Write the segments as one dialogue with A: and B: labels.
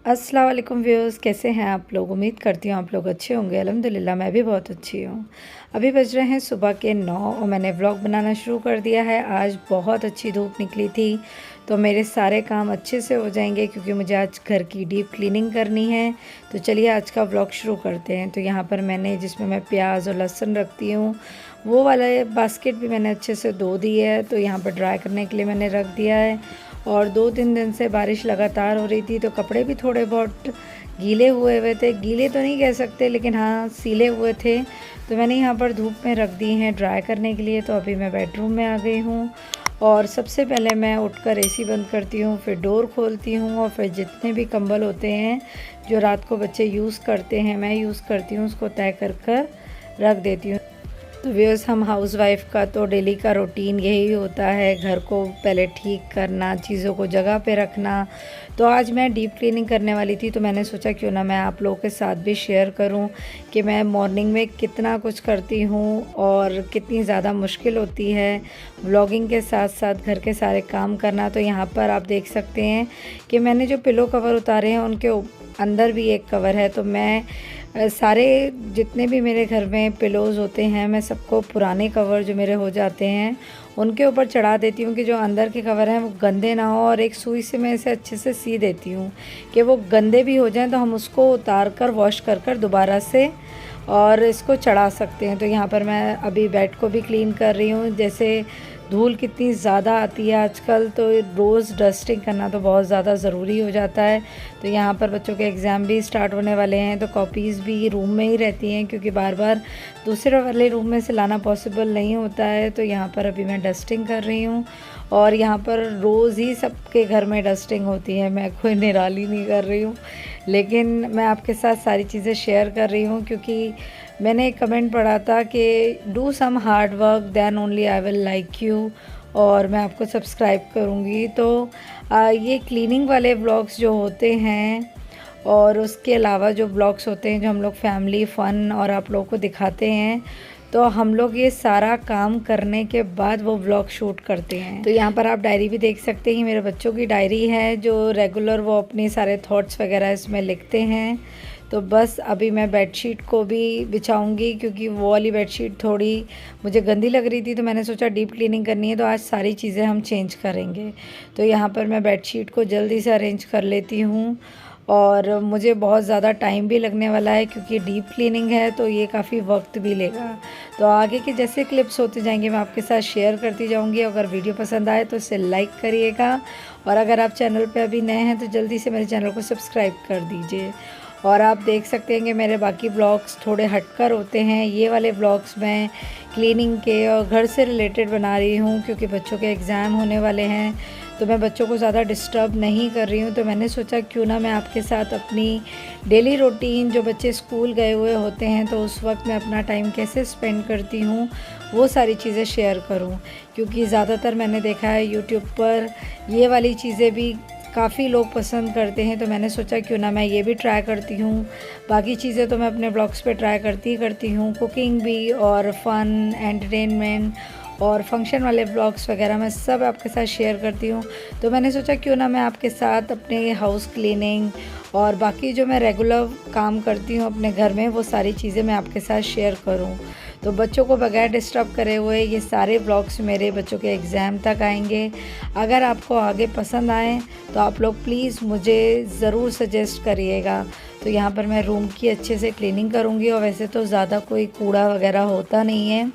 A: अस्सलाम वालेकुम व्यूअर्स, कैसे हैं आप लोग। उम्मीद करती हूँ आप लोग अच्छे होंगे। अल्हम्दुलिल्लाह मैं भी बहुत अच्छी हूँ। अभी बज रहे हैं सुबह के 9 और मैंने व्लॉग बनाना शुरू कर दिया है। आज बहुत अच्छी धूप निकली थी तो मेरे सारे काम अच्छे से हो जाएंगे क्योंकि मुझे आज घर की डीप क्लीनिंग करनी है। तो चलिए आज का व्लॉग शुरू करते हैं। तो यहाँ पर मैंने जिसमें मैं प्याज और लहसुन रखती हूँ वो वाला बास्केट भी मैंने अच्छे से धो दी है। तो यहाँ पर ड्राई करने के लिए मैंने रख दिया है। और 2-3 दिन से बारिश लगातार हो रही थी तो कपड़े भी थोड़े बहुत गीले हुए थे। गीले तो नहीं कह सकते लेकिन हाँ सीले हुए थे। तो मैंने यहाँ पर धूप में रख दी हैं ड्राई करने के लिए। तो अभी मैं बेडरूम में आ गई हूँ और सबसे पहले मैं उठकर एसी बंद करती हूँ, फिर डोर खोलती हूँ और फिर जितने भी कंबल होते हैं जो रात को बच्चे यूज़ करते हैं मैं यूज़ करती हूँ उसको तय कर रख देती हूँ। तो व्यूअर्स, हम हाउसवाइफ का तो डेली का रूटीन यही होता है, घर को पहले ठीक करना, चीज़ों को जगह पे रखना। तो आज मैं डीप क्लीनिंग करने वाली थी तो मैंने सोचा क्यों ना मैं आप लोगों के साथ भी शेयर करूं कि मैं मॉर्निंग में कितना कुछ करती हूं और कितनी ज़्यादा मुश्किल होती है व्लॉगिंग के साथ साथ घर के सारे काम करना। तो यहाँ पर आप देख सकते हैं कि मैंने जो पिलो कवर उतारे हैं उनके अंदर भी एक कवर है। तो मैं सारे जितने भी मेरे घर में पिलोज़ होते हैं मैं सबको पुराने कवर जो मेरे हो जाते हैं उनके ऊपर चढ़ा देती हूँ कि जो अंदर के कवर हैं वो गंदे ना हो। और एक सुई से मैं इसे अच्छे से सी देती हूँ कि वो गंदे भी हो जाएं तो हम उसको उतार कर वॉश कर दोबारा से और इसको चढ़ा सकते हैं। तो यहाँ पर मैं अभी बेड को भी क्लीन कर रही हूँ। जैसे धूल कितनी ज़्यादा आती है आजकल तो रोज़ डस्टिंग करना तो बहुत ज़्यादा ज़रूरी हो जाता है। तो यहाँ पर बच्चों के एग्ज़ाम भी स्टार्ट होने वाले हैं तो कॉपीज़ भी रूम में ही रहती हैं क्योंकि बार बार दूसरे वाले रूम में से लाना पॉसिबल नहीं होता है। तो यहाँ पर अभी मैं डस्टिंग कर रही हूँ और यहाँ पर रोज़ ही सबके घर में डस्टिंग होती है, मैं कोई निराली नहीं कर रही हूँ लेकिन मैं आपके साथ सारी चीज़ें शेयर कर रही हूँ क्योंकि मैंने एक कमेंट पढ़ा था कि do some hard work then only I will like you और मैं आपको सब्सक्राइब करूँगी। तो ये क्लीनिंग वाले व्लॉग्स जो होते हैं और उसके अलावा जो व्लॉग्स होते हैं जो हम लोग फैमिली फ़न और आप लोगों को दिखाते हैं तो हम लोग ये सारा काम करने के बाद वो व्लॉग शूट करते हैं। तो यहाँ पर आप डायरी भी देख सकते हैं, मेरे बच्चों की डायरी है जो रेगुलर वो अपने सारे थॉट्स वगैरह इसमें लिखते हैं। तो बस अभी मैं बेडशीट को भी बिछाऊंगी क्योंकि वो वाली बेडशीट थोड़ी मुझे गंदी लग रही थी तो मैंने सोचा डीप क्लीनिंग करनी है तो आज सारी चीज़ें हम चेंज करेंगे। तो यहाँ पर मैं बेडशीट को जल्दी से अरेंज कर लेती हूँ और मुझे बहुत ज़्यादा टाइम भी लगने वाला है क्योंकि डीप क्लीनिंग है तो ये काफ़ी वक्त भी लेगा। तो आगे के जैसे क्लिप्स होते जाएंगे मैं आपके साथ शेयर करती जाऊंगी। अगर वीडियो पसंद आए तो इसे लाइक करिएगा और अगर आप चैनल पे अभी नए हैं तो जल्दी से मेरे चैनल को सब्सक्राइब कर दीजिए। और आप देख सकते हैं कि मेरे बाकी ब्लॉग्स थोड़े हटकर होते हैं, ये वाले ब्लॉग्स मैं क्लीनिंग के और घर से रिलेटेड बना रही हूँ क्योंकि बच्चों के एग्ज़ाम होने वाले हैं तो मैं बच्चों को ज़्यादा डिस्टर्ब नहीं कर रही हूँ। तो मैंने सोचा क्यों ना मैं आपके साथ अपनी डेली रूटीन जो बच्चे स्कूल गए हुए होते हैं तो उस वक्त मैं अपना टाइम कैसे स्पेंड करती हूँ वो सारी चीज़ें शेयर करूँ क्योंकि ज़्यादातर मैंने देखा है यूट्यूब पर ये वाली चीज़ें भी काफ़ी लोग पसंद करते हैं। तो मैंने सोचा क्यों ना मैं ये भी ट्राई करती हूँ। बाकी चीज़ें तो मैं अपने ब्लॉग्स पे ट्राई करती हूँ, कुकिंग भी और फ़न एंटरटेनमेंट और फंक्शन वाले ब्लॉग्स वगैरह मैं सब आपके साथ शेयर करती हूँ। तो मैंने सोचा क्यों ना मैं आपके साथ अपने हाउस क्लीनिंग और बाकी जो मैं रेगुलर काम करती हूँ अपने घर में वो सारी चीज़ें मैं आपके साथ शेयर करूँ। तो बच्चों को बगैर डिस्टर्ब करे हुए ये सारे ब्लॉग्स मेरे बच्चों के एग्ज़ाम तक आएंगे। अगर आपको आगे पसंद आए तो आप लोग प्लीज़ मुझे ज़रूर सजेस्ट करिएगा। तो यहाँ पर मैं रूम की अच्छे से क्लीनिंग करूँगी और वैसे तो ज़्यादा कोई कूड़ा वगैरह होता नहीं है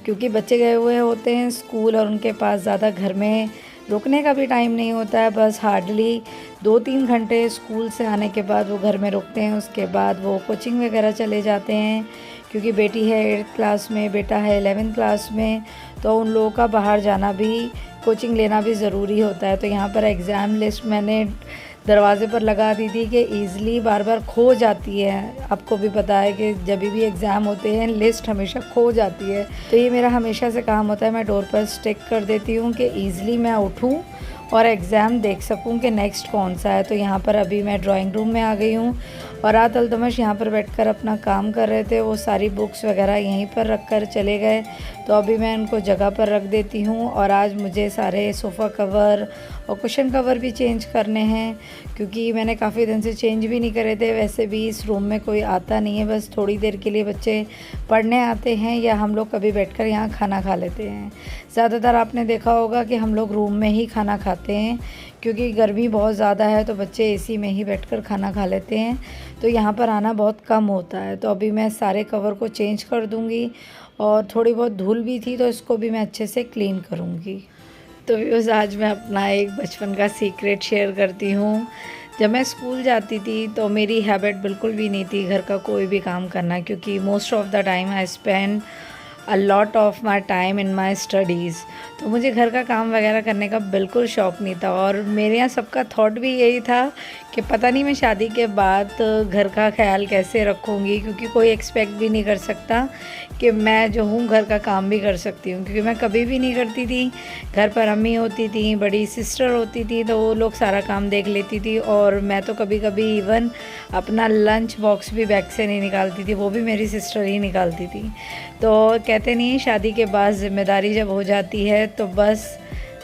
A: क्योंकि बच्चे गए हुए होते हैं स्कूल और उनके पास ज़्यादा घर में रुकने का भी टाइम नहीं होता है। बस हार्डली 2-3 घंटे स्कूल से आने के बाद वो घर में रुकते हैं, उसके बाद वो कोचिंग वगैरह चले जाते हैं क्योंकि बेटी है 8th क्लास में, बेटा है 11th क्लास में। तो उन लोगों का बाहर जाना भी, कोचिंग लेना भी ज़रूरी होता है। तो यहाँ पर एग्ज़ाम लिस्ट मैंने दरवाज़े पर लगा दी थी कि ईज़िली बार बार खो जाती है। आपको भी पता है कि जब भी एग्ज़ाम होते हैं लिस्ट हमेशा खो जाती है। तो ये मेरा हमेशा से काम होता है, मैं डोर पर स्टिक कर देती हूँ कि ईज़िली मैं उठूँ और एग्ज़ाम देख सकूं कि नेक्स्ट कौन सा है। तो यहाँ पर अभी मैं ड्राइंग रूम में आ गई हूँ और रात अल्तमश यहाँ पर बैठकर अपना काम कर रहे थे। वो सारी बुक्स वगैरह यहीं पर रख कर चले गए तो अभी मैं उनको जगह पर रख देती हूँ। और आज मुझे सारे सोफ़ा कवर और कुशन कवर भी चेंज करने हैं, क्योंकि मैंने काफ़ी दिन से चेंज भी नहीं करे थे। वैसे भी इस रूम में कोई आता नहीं है, बस थोड़ी देर के लिए बच्चे पढ़ने आते हैं या हम लोग कभी बैठकर यहाँ खाना खा लेते हैं। ज़्यादातर आपने देखा होगा कि हम लोग रूम में ही खाना खाते हैं, क्योंकि गर्मी बहुत ज़्यादा है तो बच्चे एसी में ही बैठकर खाना खा लेते हैं, तो यहाँ पर आना बहुत कम होता है। तो अभी मैं सारे कवर को चेंज कर दूँगी और थोड़ी बहुत धूल भी थी तो इसको भी मैं अच्छे से क्लीन करूँगी। तो व्यूअर्स, आज मैं अपना एक बचपन का सीक्रेट शेयर करती हूँ। जब मैं स्कूल जाती थी तो मेरी हैबिट बिल्कुल भी नहीं थी घर का कोई भी काम करना, क्योंकि most of the time I spend a lot of my time in my studies. तो मुझे घर का काम वगैरह करने का बिल्कुल शौक़ नहीं था, और मेरे यहाँ सबका थॉट भी यही था कि पता नहीं मैं शादी के बाद घर का ख्याल कैसे रखूँगी, क्योंकि कोई एक्सपेक्ट भी नहीं कर सकता कि मैं जो हूँ घर का काम भी कर सकती हूँ, क्योंकि मैं कभी भी नहीं करती थी। घर पर अम्मी होती थी, बड़ी सिस्टर होती थी, तो वो लोग सारा काम देख लेती थी, और मैं तो कभी कभी इवन अपना लंच बॉक्स भी बैग से नहीं निकालती थी, वो भी मेरी सिस्टर ही निकालती थी। तो कहते नहीं, शादी के बाद ज़िम्मेदारी जब हो जाती है तो बस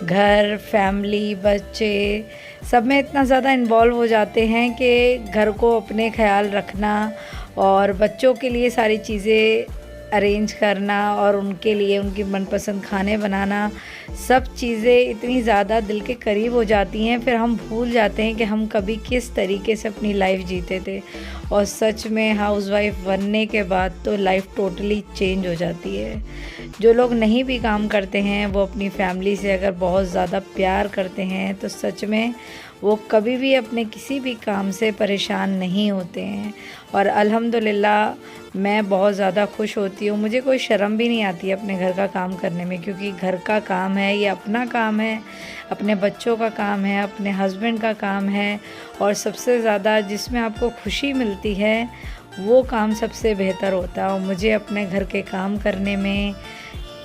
A: घर, फैमिली, बच्चे सब में इतना ज़्यादा इन्वॉल्व हो जाते हैं कि घर को अपने ख्याल रखना और बच्चों के लिए सारी चीज़ें अरेंज करना और उनके लिए उनकी मनपसंद खाने बनाना, सब चीज़ें इतनी ज़्यादा दिल के करीब हो जाती हैं, फिर हम भूल जाते हैं कि हम कभी किस तरीके से अपनी लाइफ जीते थे। और सच में हाउसवाइफ बनने के बाद तो लाइफ टोटली चेंज हो जाती है। जो लोग नहीं भी काम करते हैं, वो अपनी फैमिली से अगर बहुत ज़्यादा प्यार करते हैं तो सच में वो कभी भी अपने किसी भी काम से परेशान नहीं होते हैं। और अल्हम्दुलिल्लाह मैं बहुत ज़्यादा खुश होती हूँ, मुझे कोई शर्म भी नहीं आती है अपने घर का काम करने में, क्योंकि घर का काम है, ये अपना काम है, अपने बच्चों का काम है, अपने हस्बैंड का काम है, और सबसे ज़्यादा जिसमें आपको खुशी मिलती है वो काम सबसे बेहतर होता है। और मुझे अपने घर के काम करने में,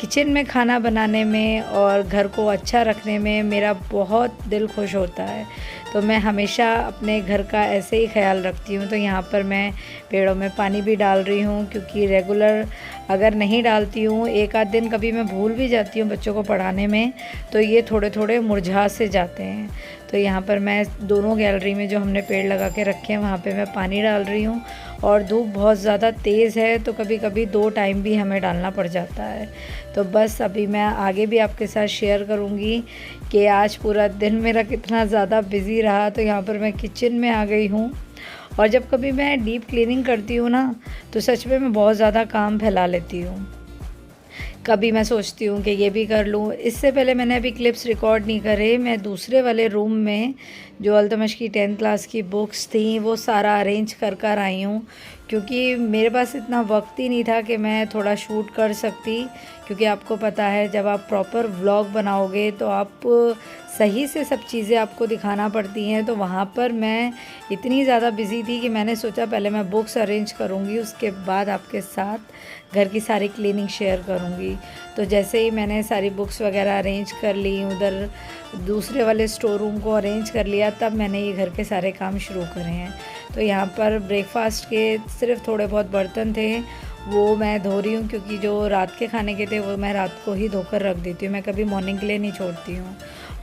A: किचन में खाना बनाने में और घर को अच्छा रखने में मेरा बहुत दिल खुश होता है। तो मैं हमेशा अपने घर का ऐसे ही ख्याल रखती हूँ। तो यहाँ पर मैं पेड़ों में पानी भी डाल रही हूँ, क्योंकि रेगुलर अगर नहीं डालती हूँ, एक आध दिन कभी मैं भूल भी जाती हूँ बच्चों को पढ़ाने में, तो ये थोड़े थोड़े मुरझा से जाते हैं। तो यहाँ पर मैं दोनों गैलरी में जो हमने पेड़ लगा के रखे हैं वहाँ पे मैं पानी डाल रही हूँ। और धूप बहुत ज़्यादा तेज़ है तो कभी कभी 2 टाइम भी हमें डालना पड़ जाता है। तो बस अभी मैं आगे भी आपके साथ शेयर करूँगी कि आज पूरा दिन मेरा कितना ज़्यादा बिज़ी रहा। तो यहाँ पर मैं किचन में आ गई हूँ, और जब कभी मैं डीप क्लीनिंग करती हूँ ना, तो सच में मैं बहुत ज़्यादा काम फैला लेती हूँ। कभी मैं सोचती हूँ कि ये भी कर लूँ। इससे पहले मैंने अभी क्लिप्स रिकॉर्ड नहीं करे, मैं दूसरे वाले रूम में जो अल्तमश की 10th क्लास की बुक्स थी वो सारा अरेंज कर आई हूँ, क्योंकि मेरे पास इतना वक्त ही नहीं था कि मैं थोड़ा शूट कर सकती। क्योंकि आपको पता है, जब आप प्रॉपर व्लॉग बनाओगे तो आप सही से सब चीज़ें आपको दिखाना पड़ती हैं। तो वहाँ पर मैं इतनी ज़्यादा बिज़ी थी कि मैंने सोचा पहले मैं बुक्स अरेंज करूँगी, उसके बाद आपके साथ घर की सारी क्लीनिंग शेयर करूँगी। तो जैसे ही मैंने सारी बुक्स वगैरह अरेंज कर ली, उधर दूसरे वाले स्टोर रूम को अरेंज कर लिया, तब मैंने ये घर के सारे काम शुरू करे हैं। तो यहाँ पर ब्रेकफास्ट के सिर्फ थोड़े बहुत बर्तन थे, वो मैं धो रही हूँ, क्योंकि जो रात के खाने के थे वो मैं रात को ही धोकर रख देती हूँ, मैं कभी मॉर्निंग के लिए नहीं छोड़ती हूँ।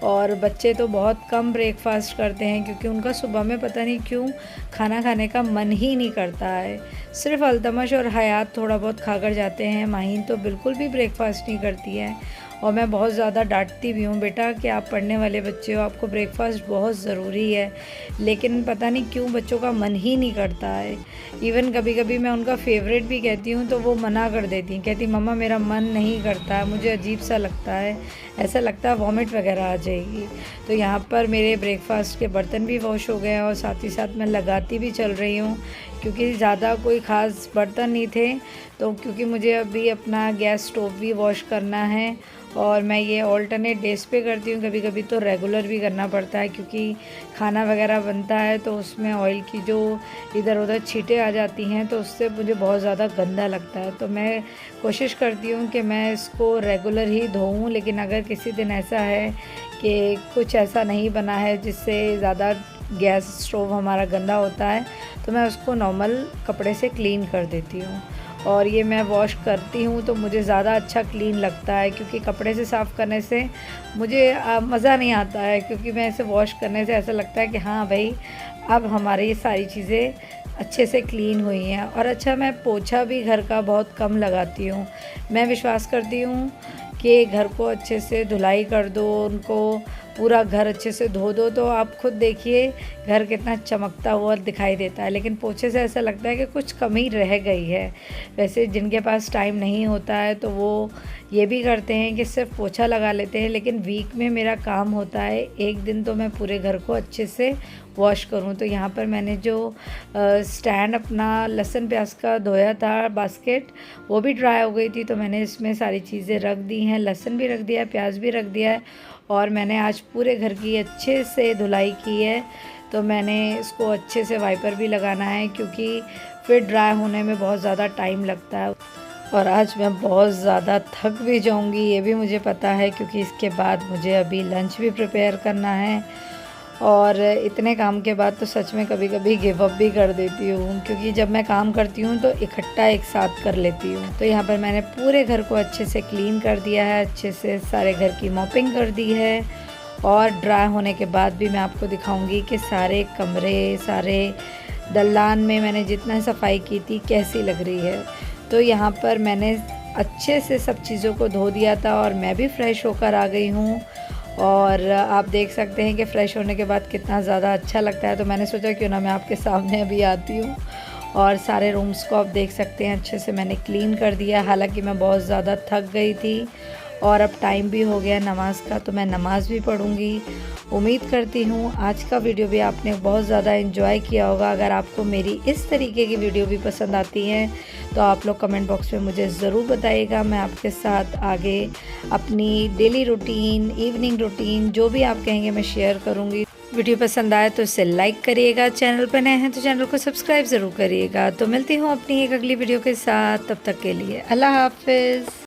A: और बच्चे तो बहुत कम ब्रेकफास्ट करते हैं, क्योंकि उनका सुबह में पता नहीं क्यों खाना खाने का मन ही नहीं करता है। सिर्फ अल्तमश और हयात थोड़ा बहुत खाकर जाते हैं, माहीन तो बिल्कुल भी ब्रेकफास्ट नहीं करती है। और मैं बहुत ज़्यादा डांटती भी हूँ, बेटा कि आप पढ़ने वाले बच्चे हो, आपको ब्रेकफास्ट बहुत ज़रूरी है, लेकिन पता नहीं क्यों बच्चों का मन ही नहीं करता है। इवन कभी कभी मैं उनका फेवरेट भी कहती हूँ तो वो मना कर देती हैं, कहती मम्मा मेरा मन नहीं करता है, मुझे अजीब सा लगता है, ऐसा लगता है वॉमिट वगैरह आ जाएगी। तो यहाँ पर मेरे ब्रेकफास्ट के बर्तन भी वॉश हो गए हैं, और साथ ही साथ मैं लगाती भी चल रही हूँ, क्योंकि ज़्यादा कोई ख़ास बर्तन नहीं थे। तो क्योंकि मुझे अभी अपना गैस स्टोव भी वॉश करना है, और मैं ये ऑल्टरनेट डेज़ पे करती हूँ, कभी कभी तो रेगुलर भी करना पड़ता है, क्योंकि खाना वगैरह बनता है तो उसमें ऑयल की जो इधर उधर छींटे आ जाती हैं, तो उससे मुझे बहुत ज़्यादा गंदा लगता है। तो मैं कोशिश करती हूँ कि मैं इसको रेगुलर ही धोऊँ, लेकिन अगर किसी दिन ऐसा है कि कुछ ऐसा नहीं बना है जिससे ज़्यादा गैस स्टोव हमारा गंदा होता है, तो मैं उसको नॉर्मल कपड़े से क्लीन कर देती हूँ। और ये मैं वॉश करती हूँ तो मुझे ज़्यादा अच्छा क्लीन लगता है, क्योंकि कपड़े से साफ़ करने से मुझे मज़ा नहीं आता है, क्योंकि मैं इसे वॉश करने से ऐसा लगता है कि हाँ भाई अब हमारी ये सारी चीज़ें अच्छे से क्लीन हुई हैं। और अच्छा, मैं पोछा भी घर का बहुत कम लगाती हूँ। मैं विश्वास करती हूँ कि घर को अच्छे से धुलाई कर दो, उनको पूरा घर अच्छे से धो दो, तो आप खुद देखिए घर कितना चमकता हुआ दिखाई देता है। लेकिन पोछे से ऐसा लगता है कि कुछ कमी रह गई है। वैसे जिनके पास टाइम नहीं होता है तो वो ये भी करते हैं कि सिर्फ पोछा लगा लेते हैं, लेकिन वीक में मेरा काम होता है एक दिन तो मैं पूरे घर को अच्छे से वॉश करूं। तो यहाँ पर मैंने जो स्टैंड अपना लहसुन प्याज का धोया था बास्केट, वो भी ड्राई हो गई थी, तो मैंने इसमें सारी चीज़ें रख दी हैं। लहसुन भी रख दिया है, प्याज भी रख दिया है, और मैंने आज पूरे घर की अच्छे से धुलाई की है। तो मैंने इसको अच्छे से वाइपर भी लगाना है, क्योंकि फिर ड्राई होने में बहुत ज़्यादा टाइम लगता है। और आज मैं बहुत ज़्यादा थक भी जाऊंगी, ये भी मुझे पता है, क्योंकि इसके बाद मुझे अभी लंच भी प्रिपेयर करना है। और इतने काम के बाद तो सच में कभी कभी गिव अप भी कर देती हूँ, क्योंकि जब मैं काम करती हूँ तो इकट्ठा एक साथ कर लेती हूँ। तो यहाँ पर मैंने पूरे घर को अच्छे से क्लीन कर दिया है, अच्छे से सारे घर की मॉपिंग कर दी है। और ड्राई होने के बाद भी मैं आपको दिखाऊंगी कि सारे कमरे, सारे दलान में मैंने जितना सफाई की थी कैसी लग रही है। तो यहाँ पर मैंने अच्छे से सब चीज़ों को धो दिया था और मैं भी फ़्रेश होकर आ गई हूँ। और आप देख सकते हैं कि फ़्रेश होने के बाद कितना ज़्यादा अच्छा लगता है। तो मैंने सोचा क्यों ना मैं आपके सामने अभी आती हूँ। और सारे रूम्स को आप देख सकते हैं अच्छे से मैंने क्लीन कर दिया। हालांकि मैं बहुत ज़्यादा थक गई थी और अब टाइम भी हो गया नमाज़ का, तो मैं नमाज़ भी पढ़ूँगी। उम्मीद करती हूँ आज का वीडियो भी आपने बहुत ज़्यादा एंजॉय किया होगा। अगर आपको मेरी इस तरीके की वीडियो भी पसंद आती हैं तो आप लोग कमेंट बॉक्स में मुझे ज़रूर बताइएगा। मैं आपके साथ आगे अपनी डेली रूटीन, इवनिंग रूटीन, जो भी आप कहेंगे मैं शेयर करूँगी। वीडियो पसंद आए तो इसे लाइक करिएगा, चैनल पर नए हैं तो चैनल को सब्सक्राइब ज़रूर करिएगा। तो मिलती हूँ अपनी एक अगली वीडियो के साथ, तब तक के लिए अल्लाह हाफ़िज़।